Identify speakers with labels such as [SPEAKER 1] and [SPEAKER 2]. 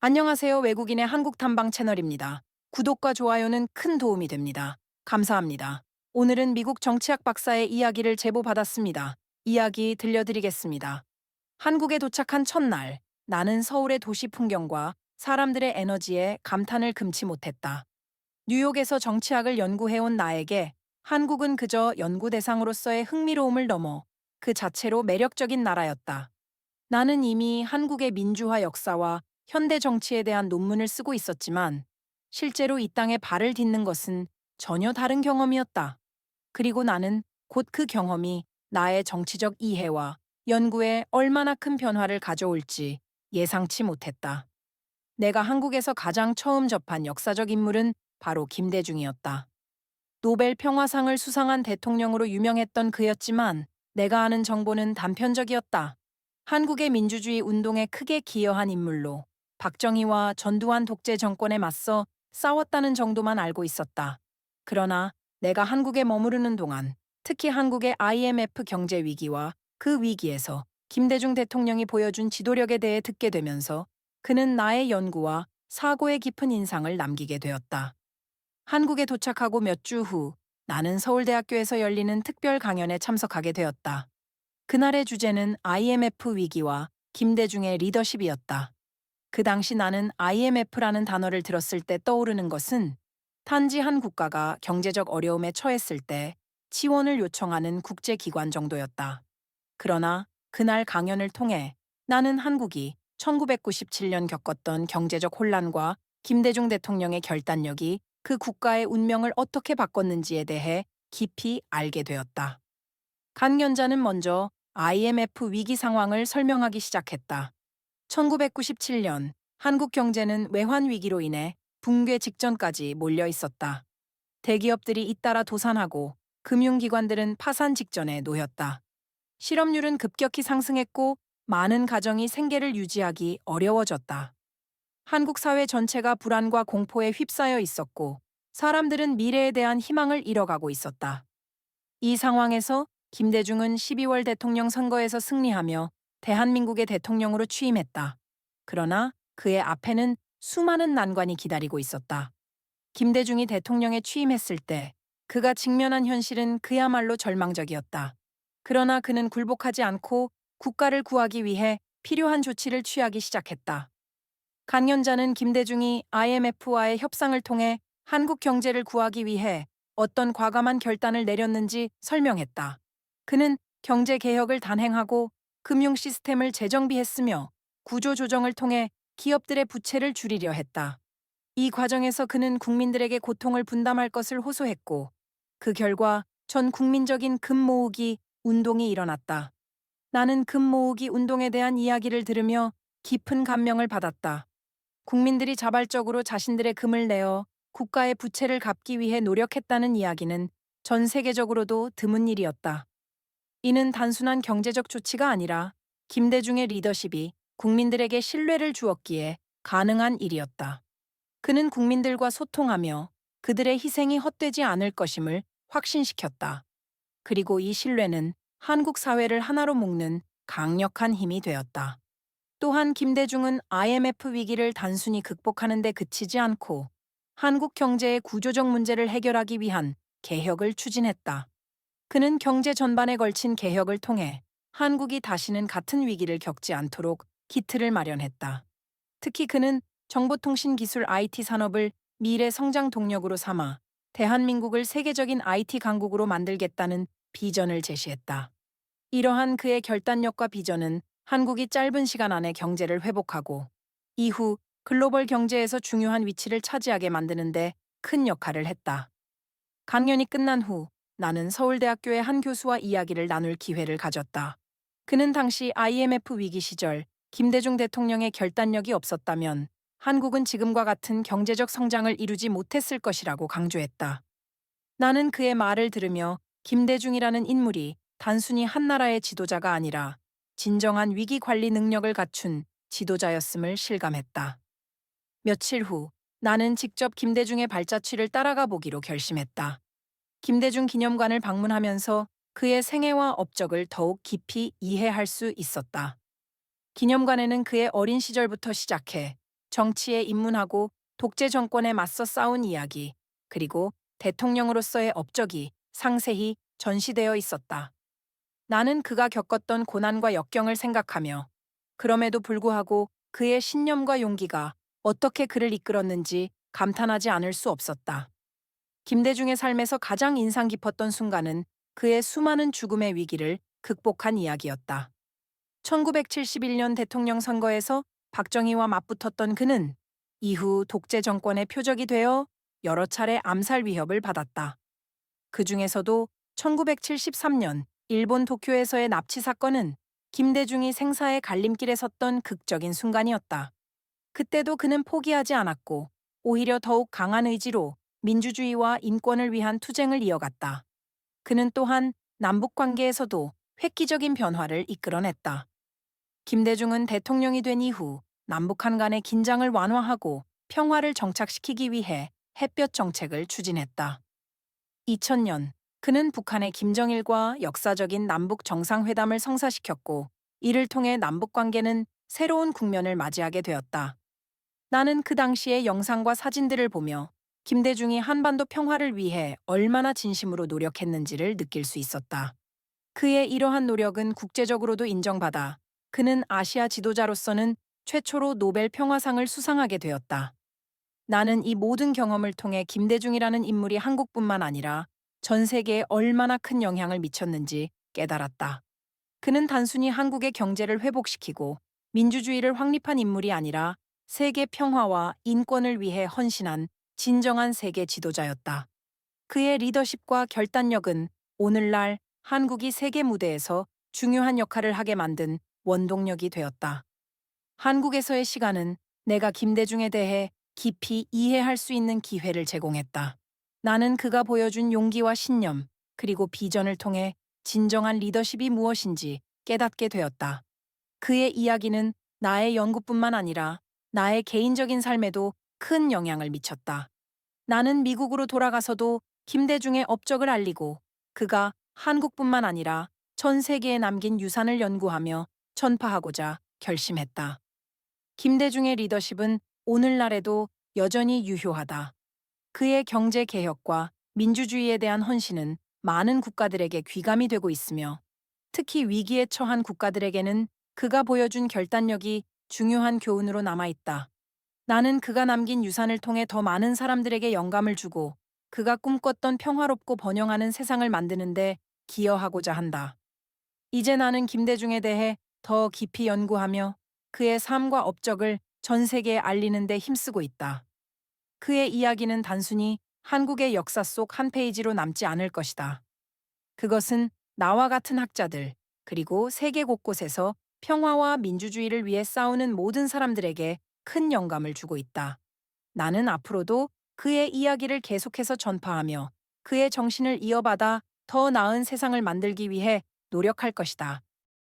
[SPEAKER 1] 안녕하세요. 외국인의 한국 탐방 채널입니다. 구독과 좋아요는 큰 도움이 됩니다. 감사합니다. 오늘은 미국 정치학 박사의 이야기를 제보받았습니다. 이야기 들려드리겠습니다. 한국에 도착한 첫날, 나는 서울의 도시 풍경과 사람들의 에너지에 감탄을 금치 못했다. 뉴욕에서 정치학을 연구해온 나에게 한국은 그저 연구 대상으로서의 흥미로움을 넘어 그 자체로 매력적인 나라였다. 나는 이미 한국의 민주화 역사와 현대 정치에 대한 논문을 쓰고 있었지만 실제로 이 땅에 발을 딛는 것은 전혀 다른 경험이었다. 그리고 나는 곧 그 경험이 나의 정치적 이해와 연구에 얼마나 큰 변화를 가져올지 예상치 못했다. 내가 한국에서 가장 처음 접한 역사적 인물은 바로 김대중이었다. 노벨 평화상을 수상한 대통령으로 유명했던 그였지만 내가 아는 정보는 단편적이었다. 한국의 민주주의 운동에 크게 기여한 인물로 박정희와 전두환 독재 정권에 맞서 싸웠다는 정도만 알고 있었다. 그러나 내가 한국에 머무르는 동안 특히 한국의 IMF 경제 위기와 그 위기에서 김대중 대통령이 보여준 지도력에 대해 듣게 되면서 그는 나의 연구와 사고의 깊은 인상을 남기게 되었다. 한국에 도착하고 몇 주 후 나는 서울대학교에서 열리는 특별 강연에 참석하게 되었다. 그날의 주제는 IMF 위기와 김대중의 리더십이었다. 그 당시 나는 IMF라는 단어를 들었을 때 떠오르는 것은 단지 한 국가가 경제적 어려움에 처했을 때 지원을 요청하는 국제기관 정도였다. 그러나 그날 강연을 통해 나는 한국이 1997년 겪었던 경제적 혼란과 김대중 대통령의 결단력이 그 국가의 운명을 어떻게 바꿨는지에 대해 깊이 알게 되었다. 강연자는 먼저 IMF 위기 상황을 설명하기 시작했다. 1997년 한국 경제는 외환 위기로 인해 붕괴 직전까지 몰려 있었다. 대기업들이 잇따라 도산하고 금융기관들은 파산 직전에 놓였다. 실업률은 급격히 상승했고 많은 가정이 생계를 유지하기 어려워졌다. 한국 사회 전체가 불안과 공포에 휩싸여 있었고 사람들은 미래에 대한 희망을 잃어가고 있었다. 이 상황에서 김대중은 12월 대통령 선거에서 승리하며 대한민국의 대통령으로 취임했다. 그러나 그의 앞에는 수많은 난관이 기다리고 있었다. 김대중이 대통령에 취임했을 때 그가 직면한 현실은 그야말로 절망적이었다. 그러나 그는 굴복하지 않고 국가를 구하기 위해 필요한 조치를 취하기 시작했다. 강연자는 김대중이 IMF와의 협상을 통해 한국 경제를 구하기 위해 어떤 과감한 결단을 내렸는지 설명했다. 그는 경제 개혁을 단행하고 금융 시스템을 재정비했으며 구조조정을 통해 기업들의 부채를 줄이려 했다. 이 과정에서 그는 국민들에게 고통을 분담할 것을 호소했고 그 결과 전 국민적인 금 모으기 운동이 일어났다. 나는 금 모으기 운동에 대한 이야기를 들으며 깊은 감명을 받았다. 국민들이 자발적으로 자신들의 금을 내어 국가의 부채를 갚기 위해 노력했다는 이야기는 전 세계적으로도 드문 일이었다. 이는 단순한 경제적 조치가 아니라 김대중의 리더십이 국민들에게 신뢰를 주었기에 가능한 일이었다. 그는 국민들과 소통하며 그들의 희생이 헛되지 않을 것임을 확신시켰다. 그리고 이 신뢰는 한국 사회를 하나로 묶는 강력한 힘이 되었다. 또한 김대중은 IMF 위기를 단순히 극복하는 데 그치지 않고 한국 경제의 구조적 문제를 해결하기 위한 개혁을 추진했다. 그는 경제 전반에 걸친 개혁을 통해 한국이 다시는 같은 위기를 겪지 않도록 기틀을 마련했다. 특히 그는 정보통신기술 IT 산업을 미래 성장 동력으로 삼아 대한민국을 세계적인 IT 강국으로 만들겠다는 비전을 제시했다. 이러한 그의 결단력과 비전은 한국이 짧은 시간 안에 경제를 회복하고 이후 글로벌 경제에서 중요한 위치를 차지하게 만드는데 큰 역할을 했다. 강연이 끝난 후 나는 서울대학교의 한 교수와 이야기를 나눌 기회를 가졌다. 그는 당시 IMF 위기 시절 김대중 대통령의 결단력이 없었다면 한국은 지금과 같은 경제적 성장을 이루지 못했을 것이라고 강조했다. 나는 그의 말을 들으며 김대중이라는 인물이 단순히 한 나라의 지도자가 아니라 진정한 위기 관리 능력을 갖춘 지도자였음을 실감했다. 며칠 후 나는 직접 김대중의 발자취를 따라가 보기로 결심했다. 김대중 기념관을 방문하면서 그의 생애와 업적을 더욱 깊이 이해할 수 있었다. 기념관에는 그의 어린 시절부터 시작해 정치에 입문하고 독재 정권에 맞서 싸운 이야기, 그리고 대통령으로서의 업적이 상세히 전시되어 있었다. 나는 그가 겪었던 고난과 역경을 생각하며 그럼에도 불구하고 그의 신념과 용기가 어떻게 그를 이끌었는지 감탄하지 않을 수 없었다. 김대중의 삶에서 가장 인상 깊었던 순간은 그의 수많은 죽음의 위기를 극복한 이야기였다. 1971년 대통령 선거에서 박정희와 맞붙었던 그는 이후 독재 정권의 표적이 되어 여러 차례 암살 위협을 받았다. 그 중에서도 1973년 일본 도쿄에서의 납치 사건은 김대중이 생사의 갈림길에 섰던 극적인 순간이었다. 그때도 그는 포기하지 않았고 오히려 더욱 강한 의지로 민주주의와 인권을 위한 투쟁을 이어갔다. 그는 또한 남북 관계에서도 획기적인 변화를 이끌어냈다. 김대중은 대통령이 된 이후 남북한 간의 긴장을 완화하고 평화를 정착시키기 위해 햇볕 정책을 추진했다. 2000년, 그는 북한의 김정일과 역사적인 남북 정상회담을 성사시켰고, 이를 통해 남북 관계는 새로운 국면을 맞이하게 되었다. 나는 그 당시의 영상과 사진들을 보며 김대중이 한반도 평화를 위해 얼마나 진심으로 노력했는지를 느낄 수 있었다. 그의 이러한 노력은 국제적으로도 인정받아 그는 아시아 지도자로서는 최초로 노벨 평화상을 수상하게 되었다. 나는 이 모든 경험을 통해 김대중이라는 인물이 한국뿐만 아니라 전 세계에 얼마나 큰 영향을 미쳤는지 깨달았다. 그는 단순히 한국의 경제를 회복시키고 민주주의를 확립한 인물이 아니라 세계 평화와 인권을 위해 헌신한 진정한 세계 지도자였다. 그의 리더십과 결단력은 오늘날 한국이 세계 무대에서 중요한 역할을 하게 만든 원동력이 되었다. 한국에서의 시간은 내가 김대중에 대해 깊이 이해할 수 있는 기회를 제공했다. 나는 그가 보여준 용기와 신념, 그리고 비전을 통해 진정한 리더십이 무엇인지 깨닫게 되었다. 그의 이야기는 나의 연구뿐만 아니라 나의 개인적인 삶에도 큰 영향을 미쳤다. 나는 미국으로 돌아가서도 김대중의 업적을 알리고 그가 한국뿐만 아니라 전 세계에 남긴 유산을 연구하며 전파하고자 결심했다. 김대중의 리더십은 오늘날에도 여전히 유효하다. 그의 경제 개혁과 민주주의에 대한 헌신은 많은 국가들에게 귀감이 되고 있으며 특히 위기에 처한 국가들에게는 그가 보여준 결단력이 중요한 교훈으로 남아있다. 나는 그가 남긴 유산을 통해 더 많은 사람들에게 영감을 주고 그가 꿈꿨던 평화롭고 번영하는 세상을 만드는데 기여하고자 한다. 이제 나는 김대중에 대해 더 깊이 연구하며 그의 삶과 업적을 전 세계에 알리는 데 힘쓰고 있다. 그의 이야기는 단순히 한국의 역사 속 한 페이지로 남지 않을 것이다. 그것은 나와 같은 학자들, 그리고 세계 곳곳에서 평화와 민주주의를 위해 싸우는 모든 사람들에게 큰 영감을 주고 있다. 나는 앞으로도 그의 이야기를 계속해서 전파하며 그의 정신을 이어받아 더 나은 세상을 만들기 위해 노력할 것이다.